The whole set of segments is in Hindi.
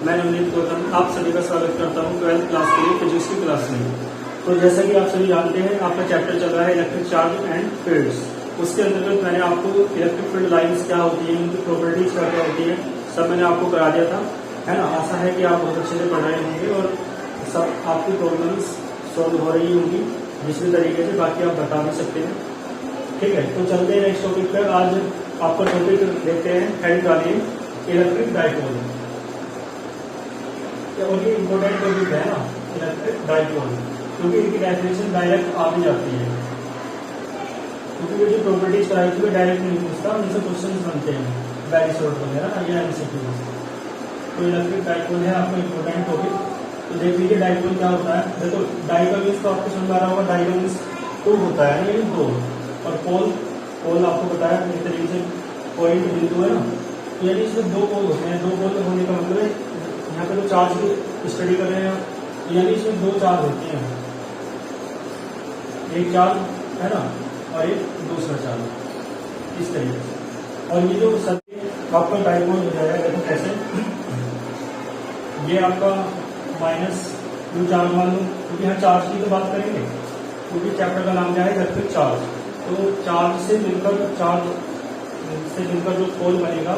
मैं नवनीत गौतम आप सभी का स्वागत करता हूं 12th क्लास के लिए फिजिक्स की क्लास में। तो जैसा कि आप सभी जानते हैं, आपका चैप्टर चल रहा है इलेक्ट्रिक चार्ज एंड फील्ड्स। उसके अंतर्गत मैंने आपको इलेक्ट्रिक फील्ड लाइंस क्या होती है, उनकी प्रॉपर्टीज क्या क्या होती है, सब मैंने आपको करा दिया था, है ना। आशा है कि आप बहुत अच्छे से पढ़ रहे होंगे और सब आपकी प्रॉब्लम्स सॉल्व हो रही होंगी जिस भी तरीके से, बाकी आप बता भी सकते हैं। ठीक है, तो चलते हैं नेक्स्ट टॉपिक पर। आज आपका टॉपिक देखते हैं, हेड डालिए इलेक्ट्रिक डाइपोल। और ये इम्पोर्टेंट टॉपिक है ना, इलेक्ट्रिक डाइपोल, क्योंकि इनकी डेफिनेशन डायरेक्ट आ भी जाती है, क्योंकि ये जो प्रॉपर्टीज कराई थी वो डायरेक्ट नहीं पूछता, उनसे क्वेश्चन बनते हैं वेरी शॉर्ट वगैरह या एमसीक्यू। तो इलेक्ट्रिक डाइपोल है आपका इम्पोर्टेंट टॉपिक। तो देख लीजिए डाइपोल क्या होता है। देखो डाइपोल मीन्स तो आपको समझ आ रहा होगा, डाइपोल मीन्स टू होता है, यानी दो, और पोल आपको बताया इस तरीके से पॉइंट बिंदु है ना, यानी इसमें दो पोल होते हैं। दो पोल होने का मतलब है यहाँ पे तो चार्ज की स्टडी कर रहे हैं, यानी इसमें दो चार्ज होते हैं, एक चार्ज है ना और एक दूसरा चार्ज, इस तरीके से। और ये जो सभी आपका डाइपोल हो जाएगा, देखो कैसे, ये आपका माइनस यू चार्ज मान लो, क्योंकि यहाँ चार्ज की तो बात करेंगे, क्योंकि चैप्टर का नाम क्या है इलेक्ट्रिक चार्ज। तो चार्ज से मिलकर जो पोल बनेगा,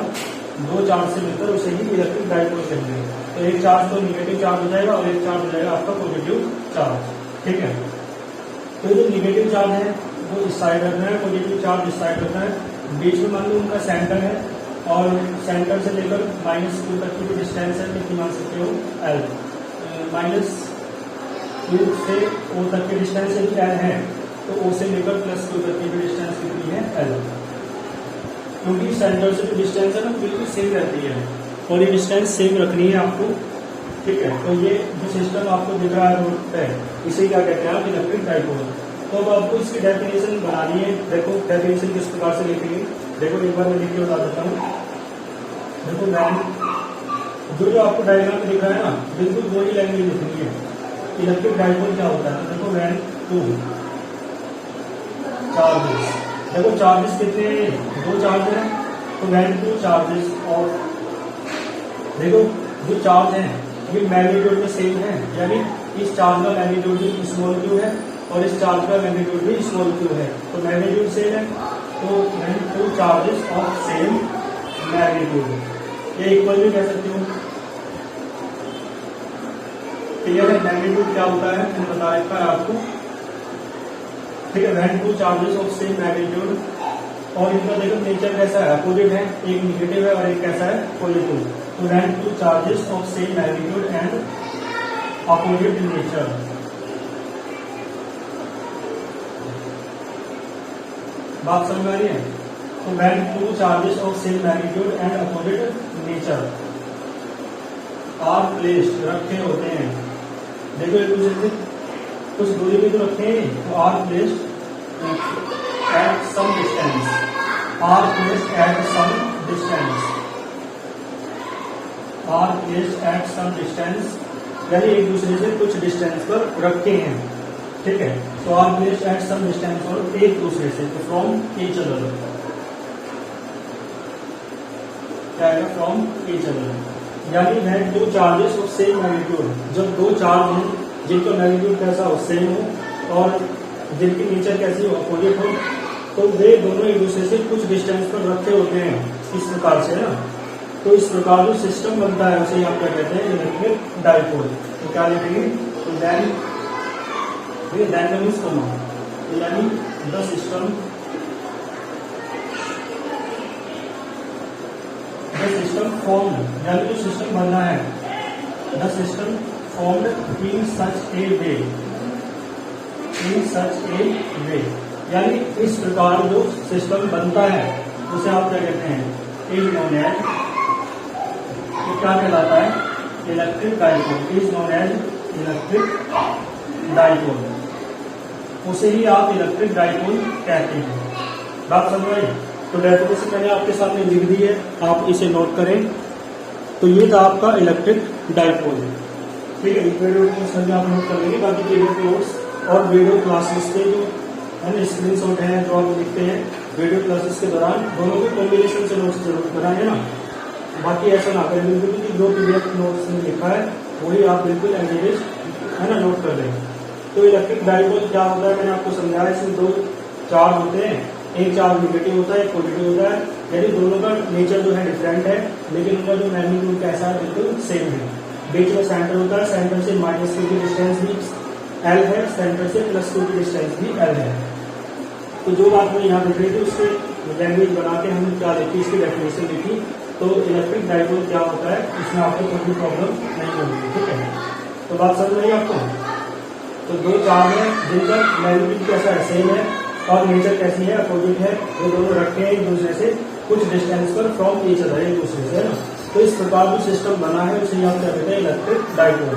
दो चार्ज से मिलकर उसे ही इलेक्ट्रिक डाइपोल कहेंगे। तो एक चार्ज तो निगेटिव चार्ज हो जाएगा और एक चार्ज हो जाएगा आपका पॉजिटिव चार्ज। ठीक है, तो जो निगेटिव चार्ज है वो इस साइड रखना है, पॉजिटिव चार्ज इस साइड रखना है। बीच में मान लो उनका सेंटर है और सेंटर से लेकर माइनस क्यू तक की डिस्टेंस है, कितनी मान सकते हो एल। माइनस क्यू से ओ तक की डिस्टेंस एल है, तो ओ से लेकर प्लस क्यू तक की डिस्टेंस कितनी है एल। क्योंकि सेंटर से जो डिस्टेंस है ना बिल्कुल सेम रहती है और ये डिस्टेंस सेम रखनी है आपको। ठीक है, तो ये जो सिस्टम आपको दिख रहा है रोड पे, इसे क्या कहते हैं आप इलेक्ट्रिक डाइपोल। तो अब आपको इसकी डेफिनेशन बनानी है। देखो डेफिनेशन किस प्रकार से लिखेंगे, देखो एक बार मैं लिख के बता देता हूँ। देखो लाइन जो आपको डायग्राम में दिख रहा है ना, बिल्कुल वही लैंग्वेज लिखनी है। इलेक्ट्रिक डाइपोल क्या होता है, देखो वैन टू चार्जेस, देखो चार्जेस कितने हैं, दो चार्ज है, तो वैन टू चार्जेस। और देखो जो चार्ज है ये मैग्नीट्यूड में सेम है, यानी इस चार्ज का मैग्नीट्यूड भी स्मॉल क्यू है और इस चार्ज का मैग्नीट्यूड भी स्मॉल क्यू है, तो मैग्नीट्यूड सेम है। तो when two charges of same magnitude, ये इक्वल भी कह सकते हो। क्लियर है, मैग्नीट्यूड क्या होता है मैंने बता रखा है आपको। ठीक है, when two charges of same magnitude, और इनका देखो नेचर कैसा है, अपोजिट है, एक निगेटिव है और एक कैसा है पॉजिटिव। तो when two charges of same magnitude and opposite nature. बात समझ आ रही है। तो when two charges of same magnitude and opposite nature are placed, रखे होते हैं। देखो एक दूसरे से कुछ दूरी पे तो रखे हैं, तो are placed at some distance, are placed at some distance, are placed at some distance, यानी एक दूसरे से कुछ डिस्टेंस पर रखे हैं। ठीक है, तो are placed at some distance, और एक दूसरे से, तो फ्रॉम ईच अदर, क्या है फ्रॉम ईच अदर, यानी when two charges of same magnitude, जब दो चार्ज हैं जिनका मैग्नीट्यूड कैसा हो, सेम हो, और जिनकी नेचर कैसी हो, अपोजिट हो, तो वे दोनों एक दूसरे से कुछ डिस्टेंस पर रखे होते हैं, इस प्रकार से ना। तो इस प्रकार जो सिस्टम बनता है उसे आप क्या कहते हैं इलेक्ट्रिक डाइपोल। तो क्या लिखेंगे, तो देन मीन्स कोमा, यानी द सिस्टम फॉर्म, यानी जो सिस्टम बनना है, द सिस्टम फॉर्म्ड इन सच ए वे, इन सच ए वे, यानी इस प्रकार जो सिस्टम बनता है उसे आप क्या कहते हैं, इज नोन एज, तो क्या कहलाता है electric dipole, is known as electric dipole, उसे ही आप इलेक्ट्रिक डाइपोल कहते हैं। बात समझ आई। तो डेफिनेशन मैंने आपके सामने लिख दी है, आप इसे नोट करें। तो ये था आपका इलेक्ट्रिक डाइपोल। ठीक है, वीडियो को आप नोट कर लेंगे, बाकी के वीडियो नोट्स और वीडियो क्लासेस के जो है स्क्रीन शॉट है जो आप लिखते हैं वीडियो क्लासेस के दौरान, दोनों के कॉम्बिनेशन से नोट्स जरूर बनाएंगे ना। बाकी ऐसा ना करें बिल्कुल भी, जो पीडीएफ नोट्स में लिखा है वही आप बिल्कुल एज इट इज है ना नोट कर लें। तो इलेक्ट्रिक डाइपोल क्या होता है, मैंने आपको समझाया, इसमें दो चार्ज होते हैं, एक चार्ज नेगेटिव होता है, एक पॉजिटिव होता है, यानी दोनों का नेचर जो है डिफरेंट है, लेकिन उनका जो मैग्नीट्यूड कैसा है बिल्कुल सेम है। बीच में सेंटर होता है, सेंटर से -2 की डिस्टेंस भी L है, सेंटर से +2 की डिस्टेंस भी L है। तो जो बात मैं यहाँ देख रही थी उससे लैंग्वेज बना के हमने क्या देखी, इसकी डेफिनेशन देखी। तो इलेक्ट्रिक डाइपोल क्या होता है, इसमें आपको कोई भी प्रॉब्लम नहीं होगी, ठीक है। तो बात समझ रही है आपको। तो दो चार्ज है जिनका मैग्नीट्यूड कैसा है, सेम है, और नेचर कैसी है, अपोजिट है, वो दोनों रखे हैं एक दूसरे से कुछ डिस्टेंस पर फ्रॉम ईच अदर, एक दूसरे से, है ना। तो इस प्रकार जो सिस्टम बना है उसे आप क्या कहते हैं, इलेक्ट्रिक डाइपोल।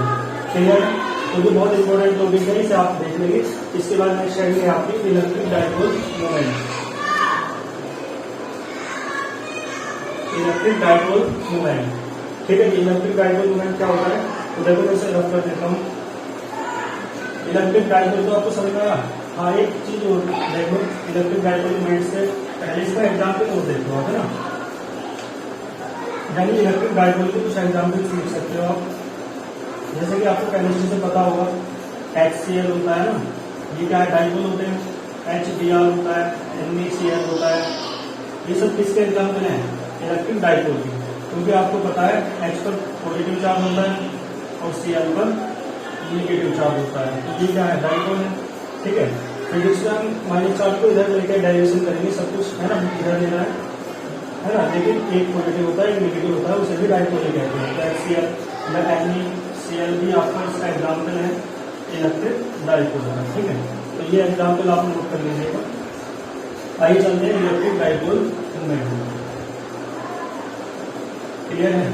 क्लियर है। तो ये बहुत इंपॉर्टेंट टॉपिक है, इसे आप देख लेंगे। इसके बाद नेक्स्ट आएंगे आपकी electric dipole moment. Electric dipole moment, ठीक है। इलेक्ट्रिक डाइपोल मोमेंट क्या होता है, तो देखो मैं इसे रफ कर देता हूँ। इलेक्ट्रिक डाइपोल तो आपको समझ में आया। हाँ, एक चीज और देखो, इलेक्ट्रिक डाइपोल मोमेंट से पहले इसका एग्जाम्पल और देखो आप, है ना। यानी इलेक्ट्रिक डाइपोल के कुछ एग्जाम्पल सीख सकते हो आप। जैसे कि आपको केमिस्ट्री से पता होगा HCl होता है ना, ये क्या है, डाइपोल होते हैं। HBr होता है, NaCl होता है, ये सब किसके एग्जाम्पल हैं, इलेक्ट्रिक डाइपोल की। क्योंकि आपको पता है H पर पॉजिटिव चार्ज होता है और Cl पर नेगेटिव चार्ज होता है, तो ये क्या है, डाइपोल है, ठीक है। फिजिक्स में हम माइनस चार्ज को इधर लेकर डाइवर्शन करेंगे, सब कुछ है ना, इधर लेना है ना। लेकिन एक पॉजिटिव होता है, एक नेगेटिव होता है, उसे भी डाइपोल कहते हैं। तो HCl या NaCl भी आपका इसका एग्जाम्पल है इलेक्ट्रिक डाइपोल का, ठीक है। तो ये एग्जाम्पल आप नोट कर लीजिएगा। आइए चलते हैं इलेक्ट्रिक डाइपोल मोमेंट। क्लियर है।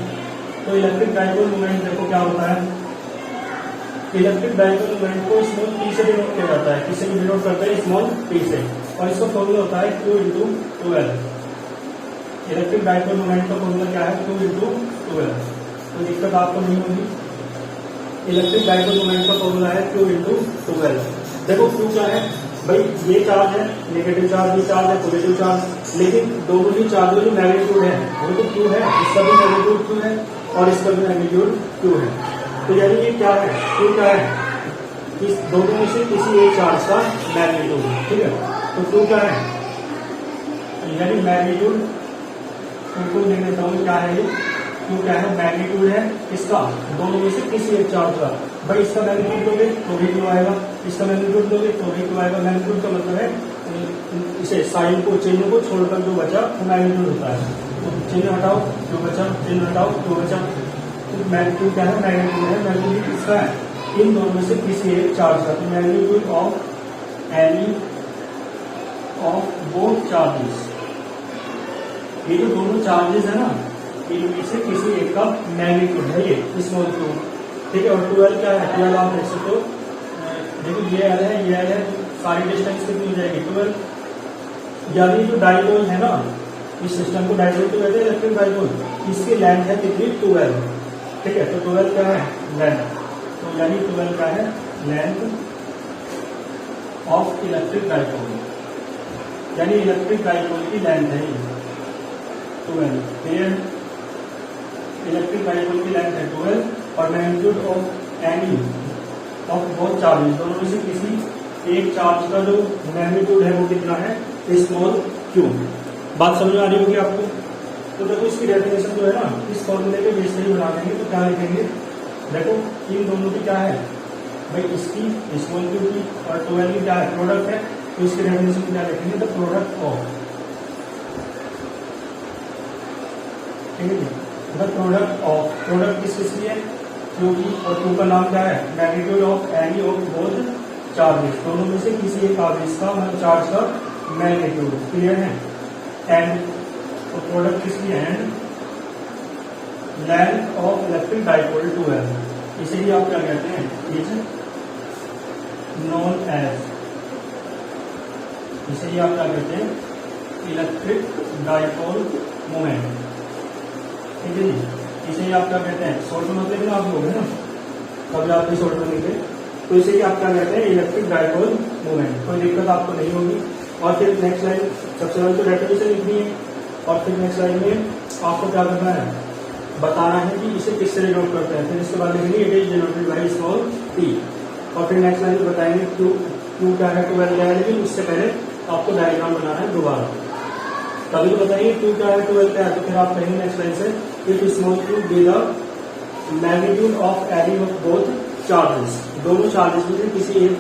तो इलेक्ट्रिक डाइपोल मोमेंट देखो क्या होता है। इलेक्ट्रिक डाइपोल मोमेंट को स्मॉल p से डिनोट किया जाता है। किससे डिनोट करते हैं, स्मॉल p से, और इसका फॉर्मूला होता है Q × 2L। Electric dipole moment का फॉर्मूला क्या है, Q × 2L। तो दिक्कत आपको नहीं होगी। इलेक्ट्रिक डाइपोल मोमेंट का फॉर्मूला है Q × 2L। देखो Q क्या है भाई, ये चार्ज है, नेगेटिव चार्ज भी चार्ज है, पॉजिटिव चार्ज, लेकिन दोनों ही चार्जों की मैग्नीट्यूड है वो तो Q है, इसका भी मैग्नीट्यूड Q है और इसका भी मैग्नीट्यूड Q है। तो यानी ये क्या है, Q क्या है, इस दोनों में से किसी एक चार्ज का मैग्नीट्यूड, ठीक है। तो Q क्या है, यानी मैग्नीट्यूड, उनको लिख देता हूँ क्या है, ये Q क्या है, मैग्नीट्यूड है इसका, दोनों में से किसी एक चार्ज का। भाई इसका मैग्नीट्यूड दोगे तो भी Q आएगा, इसका मैग्नीट्यूड दोगे तो भी Q आएगा। मैग्नीट्यूड का मतलब है इसे साइन को, चिन्ह को छोड़कर जो बचा वो मैग्नीट्यूड होता है। तो चिन्ह हटाओ जो बचा, चिन्ह हटाओ जो बचा, तो मैग्नीट्यूड क्या है, मैग्नीट्यूड है, मैग्नीट्यूड किसका है, इन दोनों में से किसी एक चार्ज का। तो magnitude of any of both charges, ये जो दोनों चार्जेस है ना, इनमें से किसी एक का मैग्नीट्यूड है ये स्मॉल q, ठीक है। और 2L क्या है, 2L आप देख सकते हो, देखो ये L है, ये L है, तो सारी डिस्टेंस कितनी हो जाएगी, 2L। यानी जो डाइपोल है ना, इस सिस्टम को डाइपोल तो कहते हैं, इलेक्ट्रिक डाइपोल, इसकी लेंथ है कितनी, 2L, ठीक है। तो 2L क्या है, लेंथ, तो यानी 2L क्या है, लेंथ ऑफ इलेक्ट्रिक डाइपोल, यानी इलेक्ट्रिक डाइपोल की लेंथ है ये 2L। क्लियर। इलेक्ट्रिक डाइपोल की लेंथ है 2L और magnitude of any of both charges, दोनों में से किसी एक चार्ज का जो मैग्नीट्यूड है वो कितना है, स्मॉल q। बात समझ में आ रही होगी आपको। तो देखो इसकी डेफिनेशन जो है ना, इस फॉर्मूले के बेस से ही बना देंगे। तो क्या लिखेंगे, देखो इन दोनों की क्या है भाई, इसकी स्मॉल q की और 2L की क्या है, प्रोडक्ट है। तो इसकी डेफिनेशन क्या लिखेंगे, द प्रोडक्ट ऑफ, ठीक है, द प्रोडक्ट ऑफ, प्रोडक्ट किस किसकी है, Q की, और Q का नाम क्या है, magnitude of any of both charges, दोनों में से किसी एक आवेश का, मतलब चार्ज का मैग्नीट्यूड। क्लियर है। एंड, तो प्रोडक्ट किसकी है, and length of electric dipole 2L, इसे ही आप क्या कहते हैं, इज नोन एज, इसे ही आप क्या कहते हैं, इलेक्ट्रिक डाइपोल मोमेंट, ठीक है जी। इसे ही आप क्या कहते हैं, शॉर्ट में मतलब ना आप लोग है ना, कभी आप भी शॉर्ट में लिखे, तो इसे ही आप क्या कहते हैं, इलेक्ट्रिक डाइपोल मोमेंट। कोई दिक्कत आपको नहीं होगी। और फिर नेक्स्ट लाइन, सबसे पहले तो डेफिनेशन लिखनी है, और फिर नेक्स्ट लाइन में आपको क्या करना है, बताना है कि इसे किससे डिनोट करते हैं। फिर इसके बाद लिखेंगे it is denoted by small T, और फिर नेक्स्ट लाइन में बताएंगे क्यू क्या है, 12 क्या है, लेकिन उससे पहले आपको डायग्राम बनाना है दोबारा। तभी तो बताइए क्यू क्या है, 12 क्या है, तो फिर आप कहेंगे नेक्स्ट लाइन से it small Q be the magnitude of any of both charges, दोनों चार्जेस में से किसी एक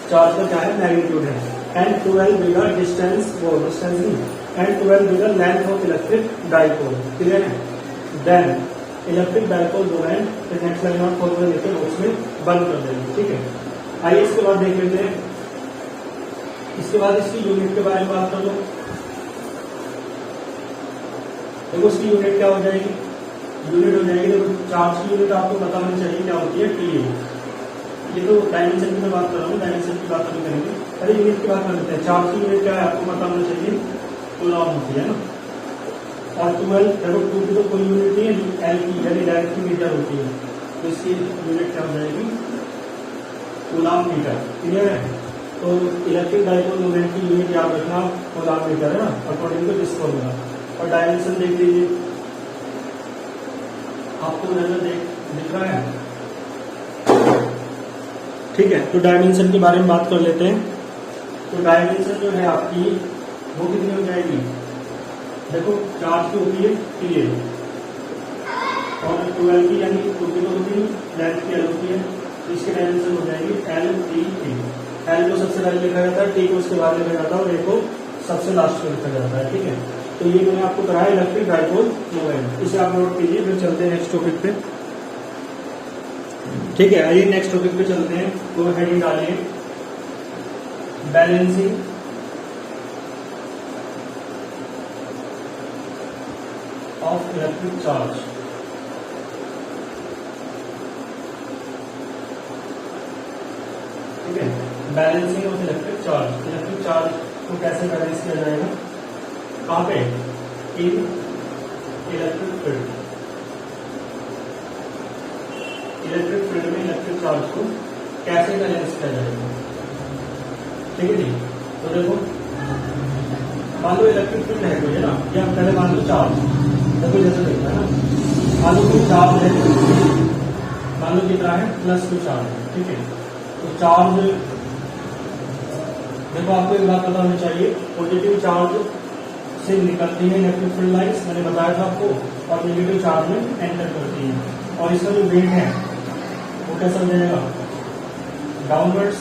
चार्ज का क्या है मैग्नीट्यूड है, एंड 12 बी द डिस्टेंस, वो डिस्टेंस नहीं, and 12 be the length of electric dipole. Clear है? देन इलेक्ट्रिक डाइपोल मोमेंट, फिर नेक्स्ट लाइन और फॉर्मूला लेकर बॉक्स में बंद कर देंगे। ठीक है, आइए इसके बाद देख लेते हैं। इसके बाद इसकी यूनिट के बारे में बात कर लो। देखो इसकी यूनिट क्या हो जाएगी, यूनिट हो जाएगी, देखो चार्ज की यूनिट आपको पता होनी चाहिए क्या होती है, टी। ये तो डायमेंशन की मैं बात कर रहा हूँ, डायमेंशन की बात नहीं करेंगे, पहले यूनिट की बात कर लेते हैं। चार्ज की यूनिट क्या है आपको पता होना चाहिए, कूलॉम होती है ना। और 12 देखो 2 की तो कोई यूनिट नहीं है, एल की यानी डायरेक्ट मीटर होती है, तो इसकी यूनिट क्या हो जाएगी, कूलॉम मीटर। क्लियर है? तो इलेक्ट्रिक डाइपोल मोमेंट की यूनिट याद रखना कूलॉम मीटर है ना, अकॉर्डिंग टू दिस फॉर्मूला। और डायमेंशन देख लीजिए, आपको नजर दिख रहा है? ठीक है, तो डायमेंशन के बारे में बात कर लेते हैं। तो डायमेंशन जो है आपकी वो कितनी हो जाएगी, देखो चार्ज की होती है टी, और 12 की यानी 2 की तो होती है, लेंथ की एल होती है, तो इसकी डायमेंशन हो जाएगी एल टी टी। एल को सबसे पहले लिखा जाता है, टी को उसके बाद लिखा जाता है, और ए को सबसे लास्ट में लिखा जाता है। ठीक है, तो ये मैंने आपको कराया इलेक्ट्रिक डाइपोल मोमेंट, इसे आप नोट कीजिए। फिर चलते हैं नेक्स्ट टॉपिक पे। ठीक है, आइए नेक्स्ट टॉपिक पे चलते हैं। तो हेडिंग डालिए बैलेंसिंग ऑफ इलेक्ट्रिक चार्ज। ठीक है, balancing of electric charge. Electric charge को कैसे बैलेंस किया जाएगा, कहां पे, इन इलेक्ट्रिक फील्ड। इलेक्ट्रिक फील्ड में इलेक्ट्रिक चार्ज को कैसे बैलेंस किया जाएगा। ठीक है जी, तो देखो मान लो इलेक्ट्रिक फील्ड है कोई, है ना, या पहले मान लो चार्ज, देखो जैसे देखना है ना, मान लो कोई चार्ज है, मान लो कितना है, +2 चार्ज है। ठीक है, तो चार्ज देखो आपको एक बात पता होनी चाहिए, पॉजिटिव चार्ज से निकलती है इलेक्ट्रिक फील्ड लाइन्स, मैंने बताया था आपको, और नेगेटिव चार्ज में एंटर करती है। और इसका जो वेट है वो कैसा हो जाएगा, डाउनवर्ड्स।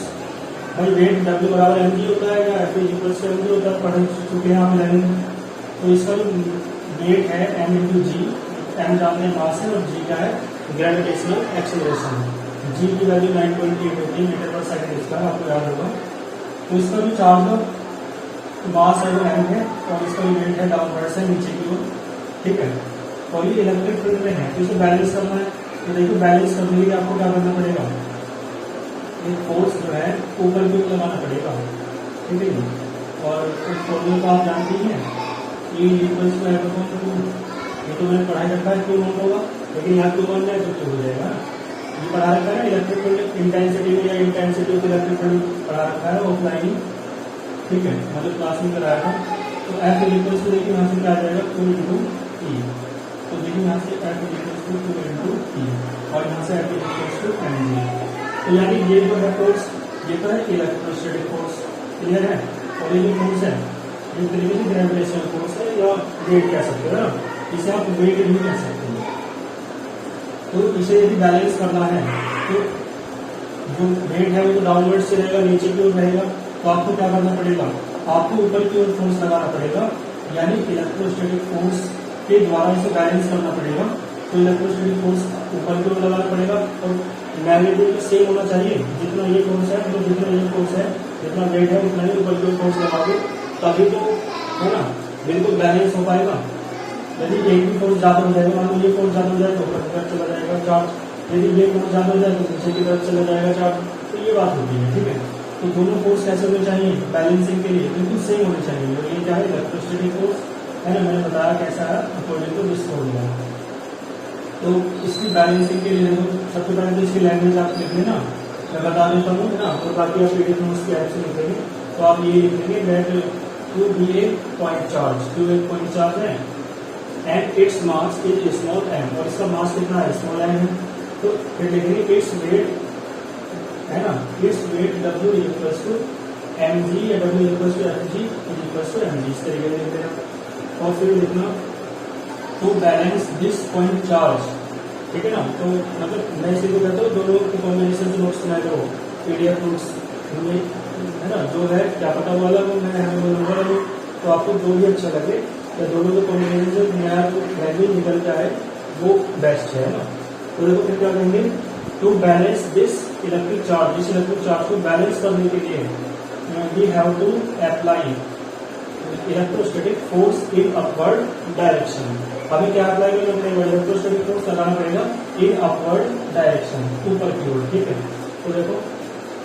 भाई वेट W बराबर mg होता है या F इक्वल टू mg होता है, पढ़ चुके हैं आप लाइन। तो इसका जो वेट है m इंटू जी, m जानते हैं मास है, और g क्या है, ग्रेविटेशनल एक्सेलरेशन। g की वैल्यू 9.8 होती है मीटर पर सेकंड, इसका आपको याद होगा। तो इसका जो चार्ज मास है वो m है, और इसका जो वेट है डाउनवर्ड्स है, नीचे की ओर। ठीक है, और ये इलेक्ट्रिक फील्ड में है, तो इसे बैलेंस करना है। तो देखो बैलेंस करने के लिए आपको क्या करना पड़ेगा, एक फोर्स जो है ऊपर की ओर लगाना पड़ेगा। ठीक है जी, और उस फॉर्मूले को आप जानते ही हैं, E equals to F upon 2। ये तो मैंने पढ़ाई रखा है, क्यों नोट होगा, लेकिन यहाँ क्यों बन जाए तो क्यों हो जाएगा। ये पढ़ा रखा है ना इलेक्ट्रिक फील्ड इंटेंसिटी में, या इंटेंसिटी ऑफ इलेक्ट्रिक फील्ड पढ़ा रखा है ऑफलाइन। ठीक है, मतलब क्लास में कराया था। तो F इक्वल्स टू देखिए यहाँ से क्या आ जाएगा, 2 इंटू ई। तो देखिए यहाँ से F इक्वल्स टू 2 इंटू ई, और यहाँ से F इक्वल्स टू mg। तो यानी ये जो है फोर्स, ये तो है इलेक्ट्रोस्टैटिक फोर्स। क्लियर है? और ये जो फोर्स है एक तरीके से ग्रेविटेशनल फोर्स है, या वेट कह सकते हो ना, इसे आप वेट भी कह सकते हो। तो इसे यदि बैलेंस करना है तो जो वेट है वो तो डाउनवर्ड से रहेगा, नीचे की ओर रहेगा। तो आपको क्या करना पड़ेगा, आपको ऊपर की ओर फोर्स लगाना पड़ेगा, यानी इलेक्ट्रोस्टैटिक फोर्स के द्वारा इसे बैलेंस करना पड़ेगा। तो इलेक्ट्रोस्टैटिक फोर्स ऊपर की ओर लगाना पड़ेगा, और मैग्नीट्यूड सेम होना चाहिए, जितना ये फोर्स है तो जितना ये फोर्स है, जितना वेट है उतना ही ऊपर की ओर फोर्स लगाओगे, तभी तो है ना बिल्कुल बैलेंस हो पाएगा। यदि एक भी फोर्स ज्यादा हो जाएगा, मान लो ये फोर्स ज्यादा हो जाए तो ऊपर की तरफ चला जाएगा चार्ज, यदि ये फोर्स ज्यादा हो जाए तो नीचे की तरफ चला जाएगा चार्ज। तो ये बात होती है। ठीक है, तो दोनों फोर्स कैसे होने चाहिए, बैलेंसिंग के लिए बिल्कुल सेम होने चाहिए। और ये क्या है, इलेक्ट्रोस्टैटिक फोर्स है ना, मैंने बताया कैसा है अकॉर्डिंग टू दिस फॉर्मूला। तो इसकी बैलेंसिंग के लिए सबसे पहले तो इसकी लैंग्वेज आप लिख लेना, मैं बता देता हूँ ना, और बाकी आप पीडीएफ नोट्स की ऐप से लिखेंगे। तो आप ये लिखेंगे दैट Q भी एक पॉइंट चार्ज, Q एक पॉइंट चार्ज है, and its mass is small m, और इसका मास कितना है, स्मॉल एम है। तो फिर लिखेंगे इट्स वेट है ना, it's weight W equals to M G या W equals to F G equals to M G, इस तरीके से लिख देना। और फिर लिखना to balance this point charge, ठीक है ना। तो मतलब मैं इसी को कहता हूँ दोनों के कॉम्बिनेशन से नोट्स बनाए करो, पीडीएफ नोट्स हमें है ना, जो है क्या पता वाला वो मैं हमें बोलूंगा, तो आपको जो भी अच्छा लगे या दोनों के कॉम्बिनेशन से नया वैल्यू निकल जाए वो बेस्ट है ना। तो देखो फिर क्या करेंगे, to balance this electric charge, इस इलेक्ट्रिक चार्ज को बैलेंस करने के लिए we have to apply electrostatic force in upward direction. हमें क्या अप्लाई करना पड़ेगा, इलेक्ट्रोस्टैटिक फोर्स लगाना पड़ेगा इन अपवर्ड डायरेक्शन, ऊपर की ओर, ठीक है। तो देखो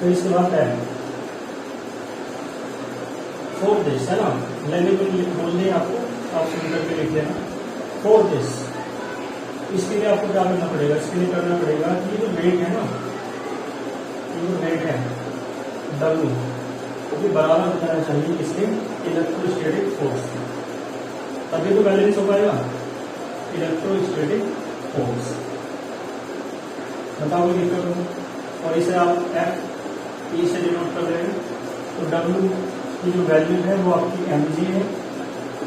फिर इसके बाद है फोर दिस है ना, लेने को बोलने आपको, आप सुन करके लिख देना फोर दिस। इसके लिए आपको क्या करना पड़ेगा, इसके लिए करना पड़ेगा कि ये जो वेट है ना, ये जो वेट है डब्ल्यू, क्योंकि बराबर बताना चाहिए इसके इलेक्ट्रोस्टैटिक फोर्स, तभी तो बैलेंस हो पाएगा। इलेक्ट्रोस्टैटिक फोर्स बताओ दिक्कत हो, और इसे आप एफ ई से डिनोट कर देंगे। तो डब्ल्यू की जो वैल्यू है वो आपकी एम जी है,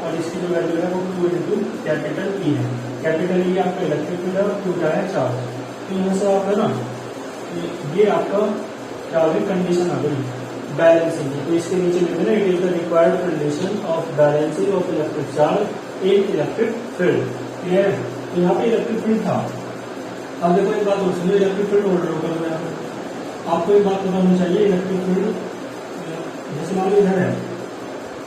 और इसकी जो वैल्यू है वो 2 इंटू कैपिटल ई है। कैपिटल ई आपका इलेक्ट्रिक फील्ड है और क्यू क्या है, चार्ज। तो यहाँ से आप है ना, ये आपका क्या होगी, कंडीशन आ गई बैलेंसिंग। तो इसके नीचे लिख देना it is the required condition of balancing of electric charge in electric field. Clear है। तो यहाँ पे इलेक्ट्रिक फील्ड था। अब देखो एक बात और सुनिए, इलेक्ट्रिक फील्ड ऑर्डर होगा, आपको एक बात पता होनी चाहिए, इलेक्ट्रिक फील्ड जैसे मान लो इधर है,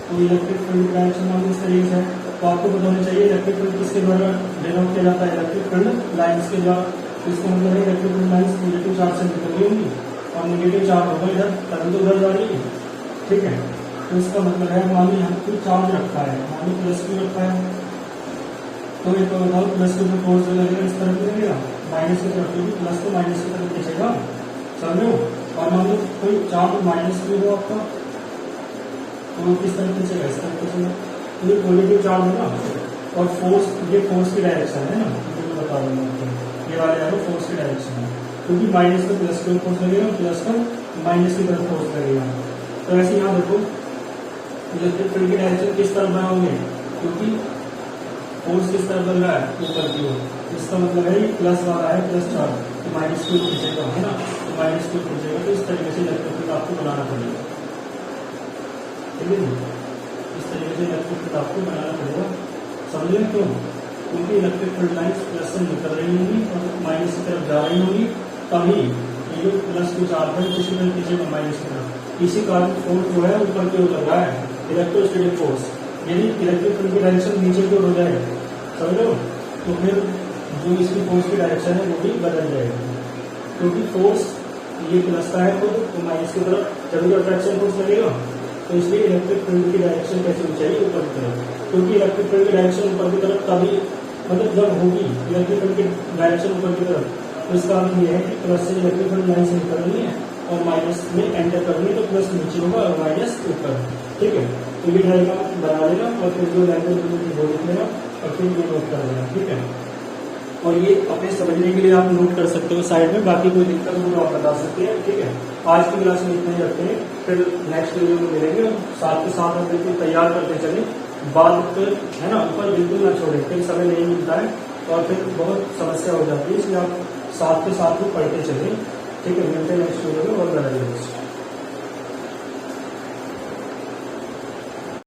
तो इलेक्ट्रिक फील्ड डायरेक्शन मान इस तरीके से है, तो आपको पता होना चाहिए इलेक्ट्रिक फील्ड किसके द्वारा डिनोट किया जाता है, इलेक्ट्रिक फील्ड लाइंस के द्वारा। तो इसका मतलब है electric field lines positive charge से निकल रही होंगी और निगेटिव चार्ज होगा इधर, तभी तो उधर जा रही है, ठीक है। तो इसका मतलब है मान लो यहाँ कोई चार्ज रखा है, मान लो प्लस क्यू रखा है, तो ये तो बताओ प्लस क्यू में फोर्स लगेगा इस तरफ लगेगा, माइनस की तरफ, क्योंकि प्लस तो माइनस की तरफ खींचेगा, समझो। और मान लो कोई चार्ज माइनस क्यू हो आपका, तो किस तरह खींचेगा, इस तरह खींचेगा। तो ये पॉजिटिव चार्ज है ना, और फोर्स, ये फोर्स की डायरेक्शन है ना, ये मैं बता दूंगा आपको, ये वाले है फोर्स की डायरेक्शन है, क्योंकि माइनस का प्लस की फोर्स लगेगा, प्लस का माइनस की तरफ फोर्स लगेगा। तो ऐसे यहाँ देखो इलेक्ट्रिक फील्ड की डायरेक्शन किस तरफ बनाओगे, क्योंकि फोर्स किस तरफ बन रहा है, ऊपर की ओर। इसका मतलब है प्लस वाला है प्लस चार्ज, तो माइनस की ओर खींचेगा, है ना, तो माइनस की ओर खींचेगा। तो इस तरीके से इलेक्ट्रिक फील्ड आपको बनाना पड़ेगा, ठीक है। इस तरीके से इलेक्ट्रिक फील्ड आपको बनाना पड़ेगा, समझे क्यों, क्योंकि इलेक्ट्रिक फील्ड लाइन्स प्लस से निकल रही होंगी और माइनस की तरफ जा रही होंगी, तभी ये जो प्लस की चार्ज है किसी तरह खींचेगा माइनस की तरफ। इसी कारण फोर्स जो है ऊपर की ओर लग रहा है, इलेक्ट्रोस्टैटिक फोर्स। यदि इलेक्ट्रिक फील्ड की डायरेक्शन नीचे की ओर हो जाए, समझ लो, तो फिर जो इसकी फोर्स की डायरेक्शन है वो भी बदल जाएगी, क्योंकि फोर्स ये प्लस का है तो माइनस की तरफ जब भी अट्रैक्शन फोर्स लगेगा, तो इसलिए इलेक्ट्रिक फील्ड की डायरेक्शन कैसे होनी चाहिए, ऊपर की तरफ, क्योंकि इलेक्ट्रिक फील्ड की डायरेक्शन ऊपर की तरफ तभी, मतलब जब होगी इलेक्ट्रिक फील्ड की डायरेक्शन ऊपर की तरफ, तो इसका अर्थ ये है कि प्लस से इलेक्ट्रिक फील्ड लाइन से निकलनी है और माइनस में एंटर करनी है, तो प्लस नीचे होगा और माइनस ऊपर, ठीक है। तो ये डायग्राम बना लेना और फिर जो लैंग्वेज वो लिख लेना और फिर ये नोट कर लेना, ठीक है। और ये अपने समझने के लिए आप नोट कर सकते हो साइड में, बाकी कोई दिक्कत हो तो आप बता सकते हैं, ठीक है। आज की क्लास में इतना ही रखते हैं, फिर नेक्स्ट वीडियो में मिलेंगे। साथ के साथ हम बिल्कुल तैयार करते चले, बाद है ना, ऊपर बिल्कुल ना छोड़े, फिर समय नहीं मिलता है और फिर बहुत समस्या हो जाती है, इसलिए आप साथ के साथ ही पढ़ते चले, ठीक है। मिलते हैं नेक्स्ट वीडियो में और